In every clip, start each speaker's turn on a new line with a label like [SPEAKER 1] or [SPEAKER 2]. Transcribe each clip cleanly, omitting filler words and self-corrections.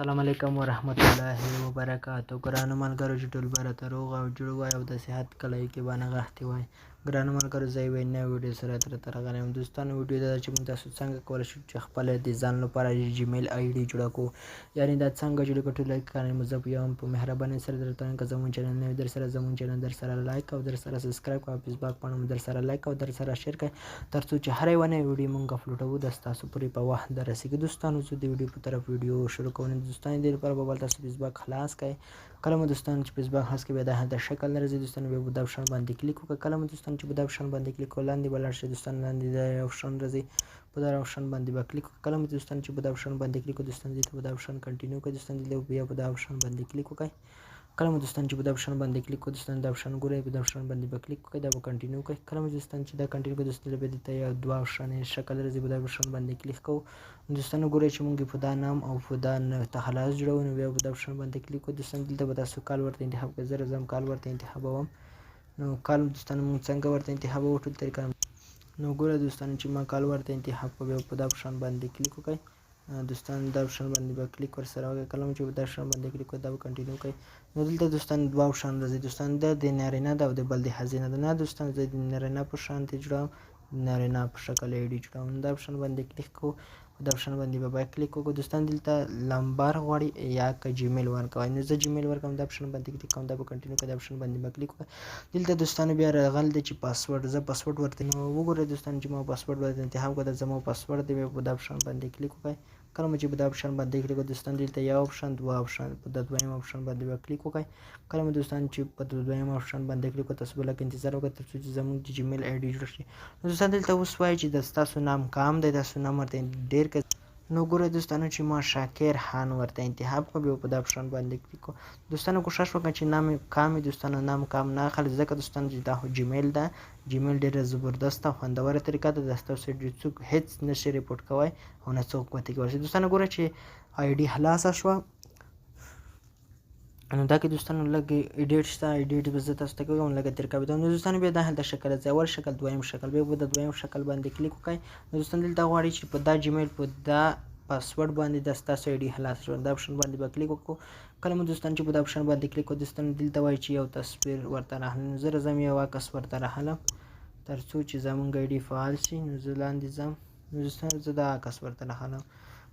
[SPEAKER 1] السلام علیکم ورحمت الله وبرکاتو. ګرانو ملګرو چې ټول به راته روغ او جوړ وای او د صحت کلی کې به نغښتې وای. ګرانو ملګرو زه یوې نوې ویډیو سره درته راغلی یم. دوستانو ویډیو دا ده چې موږ تاسو څنګه کولی شو چې خپله د ځان لپاره جیمیل آی ډي جوړه کړو، یعنې دا څنګه جوړه کړو. ټول کارونه مو زه یم په مهربانۍ سره درته وایم. که زمونږ چینل نوی درسره زمونږ چینل درسره لایک او درسره سبسکرایب کړه، فیسبوق پاڼه مو درسره لایک او درسره شیر کړئ، تر څو چې هر یوه نوې ویډیو موږ اپلوډوو د ستاسو پورې په وخت دررسېږي. دوستانو زه د ویډیو په طرف ویډیو شروع کوم. دوستانو دې لپاره به تاسو فیسبوق خلاص کړئ. کله مو دوستانو چې فیسبوق خلاص کړئ بیا د هلته شکل نه راځي. دوستانو بیا به دا اپشن باندې کلیک وکړئ. کله مو دوستانو چې به دا اپشن باندې کلیک وکړئ لاندې به لاړ شئ. دوستانو لاندې دا اپشن راځي، په دا اپشن باندې به کلیک وکړئ. کله مو دوستانو چې به دا اپشن باندې کلیک وکړئ دوستانو دلته به دا اپشن کنټینیو کړئ. دوستانو دلته بیا به دا اپشن باندې کلیک وکړئ. کله مو دوستانو چې به دا اپشن باندې کلیک وکړئ دوستانو دا اپشن ګورئ، په دا اپشن باندې به کلیک وکړئ، دا به کنټینیو کړئ. کله مو دوستانو چې دا کنټینیو کړئ دوستانو بیا دلته یو دوه اپشن شکل راځي، په دا اپشن باندې کلیک کوو. دوستانو ګورئ چې موږ په دا نام او په دا تخلص جوړو، نو بیا په دا اپشن باندې کلیک کوو. دوستانو دلته به تاسو کال ورته انتخاب کړئ. زه راځم کال ورته انتخابوم. نو کال دوستانو موږ څنګه ورته انتخابوو ټول طریقه. نو ګوره دوستانو چې ما کال ورته انتخاب کړو بیا په دا اپشن باندې کلیک وکړئ. دوستانو دا اپشن باندې به کلیک ورسره وکړئ. کله مو چې په دا اپشن باندې کلیک وکړئ دا به کنټینیو کړئ. نو دلته دوستانو دوه اپشن راځي. دوستانو دا د نارینه ده او د بل د ښځینه ده. نه دوستانو زه د نارینه په شانتې جوړوم، نارینه په شکل آی ډي جوړوم. دا اپشن باندې کلیک کوو، په دا اپشن باندې به باید کلیک وکړو. دوستان دلته نمبر غواړي یا که جیمیل ورکوئ، نو زه جیمیل ورکوم. دا اپشن باندې کلیک کوم، دا به کنټینیو کړئ، دا اپشن باندې به کلیک وکړئ. دلته دوستانو بیا راغلی دی چې پاسورډ، زه پاسورډ ورته نو وګورئ دوستانو چې ما پاسورډ ورته انتخاب کړ، دا زما پاسورډ دی. بیا په دا اپشن باندې کلیک وکړئ. کله مو چې په دا اپشن باندې کلیک وکړئ دوستانو دلته یو اپشن دوه اپشن، په دا دویم اپشن باندې به کلیک وکړئ. کله مو دوستانو چې په دویم اپشن باندې کلیک وکړئ تاسو به لږ انتظار وکړئ تر څو چې زموږ د جیمیل آی ډي جوړ شي. نو دوستانو دلته اوس وایي چې د ستاسو نام کام دی، تاسو نام ورته ډېر که نو ګوره دوستانو چې ما شاکر خان ورته انتخاب کړو، بیا په دا اپشن باندې کلیک کوو. دوستانو کوشش وکړئ چې نام کام وي. دوستانو نام کام نه اخلي ځکه دوستانو چې دا جیمیل ده، جیمیل ډېره زبردست او خوندوره طریقه ده. د ستاسو څوک هېڅ نشي ریپورټ کوی او نه څوک ګوتې کولی شي. دوستانو ګوره چې آی ډي خلاصه شوه. نو دا کې دوستانو لږ ایډیټ شته، ایډیټ به زه تاسو ته کوم لږ طریقه به نو دوستانو بیا دا هلته شکل راځي، اول شکل دویم شکل، بیا به د دویم شکل باندې کلیک وکړئ. نو دوستانو دلته غواړي چې په دا جیمیل په دا پاسورډ باندې د ستاسو آی ډي خلاص شوه. دا اپشن باندې به کلیک وکړو. کله مو دوستانو چې په دا اپشن باندې کلیک وکړو دوستانو دلته وایي چې یو تصویر ورته راخلم. نو زه راځم یو عکس ورته راخلم تر څو چې زموږ آی ډي فعال شي. نو زه لاندې ځم. نو دوستانو زه دا عکس ورته راخلم.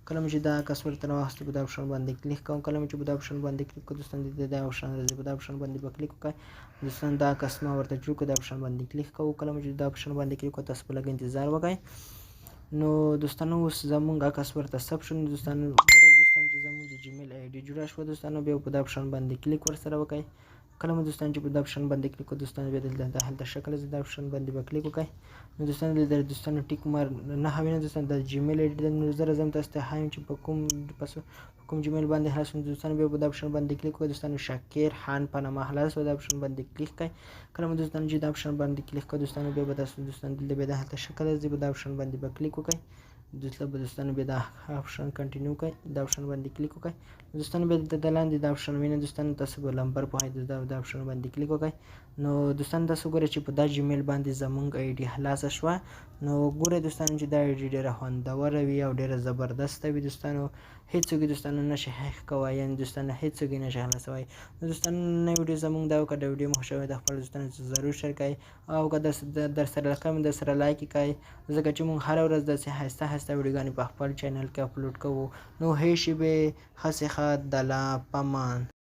[SPEAKER 1] کله مو چې دا عکس ورته راواخیستو په دا اپشن باندې کلیک کوم. کله مو چې په دا اپشن باندې کلیک کړو دوستانو دلته دا اپشن راځي، په دا اپشن باندې به کلیک وکړئ. دوستانو دا عکس ما ورته جوړ کړو، دا اپشن باندې کلیک کوو. کله مو چې دا اپشن باندې کلیک کړو تاسو به لږ انتظار وکړئ. نو دوستانو اوس زموږ عکس ورته ثبت شو. دوستانو ګورئ دوستانو چې زموږ د جیمیل آی ډي جوړه شوه. دوستانو بیا په دا اپشن باندې کلیک ورسره وکړئ. کله مو دوستانو چې په دا اپشن باندې کلیک وکړو دوستانو بیا دلته هلته شکل راځي، دا اپشن باندې به کلیک وکړئ. نو دوستانو دلته دوستانو ټیک مار نه وینئ دوستانو دا جیمیل آی ډي ده. نو زه راځم تاسو ته ښایم چې په کوم جیمیل باندې خلاص شو. دوستانو بیا په دا اپشن باندې کلیک وکړئ. دوستانو شاکر خان په نامه خلاص شو، دا اپشن باندې کلیک کړئ. کله مو دوستانو چې دا اپشن باندې کلیک کړئ دوستانو بیا به تاسو دوستانو دلته بیا د هلته شکل راځي، په دا اپشن باندې به کلیک وکړئ. دلته به دوستانو بیا دا اپشن کنټینیو کړئ، دا اپشن باندې کلیک وکړئ. دوستانو بیا د لاندې دا اپشن وینئ دوستانو تاسو به نمبر پوهئ، دا اپشن باندې کلیک وکړئ. نو دوستانو تاسو ګورئ چې په دا جیمیل باندې زموږ آی ډي خلاصه شوه. نو ګورئ دوستانو چې دا آی ډي ډېره خوندوره وي او ډېره زبردسته وي. دوستانو هېڅوک یې دوستانو نشي هیک کوی، یعنې دوستانو هېڅوک یې نشي خلاصوی. نو دوستانو نوې ویډیو زموږ دا وکړه، د ویډیو مو خوښه وي د خپلو دوستانو سره ضرور شیر کړئ او که درسره لکه درسره لایک یې کړئ ځکه چې موږ هره ورځ داسې ښایسته ښایسته ویډیوګانې په خپل چینل کې اپلوډ کوو. نو هی شیبې ښه صحت د الله پامان.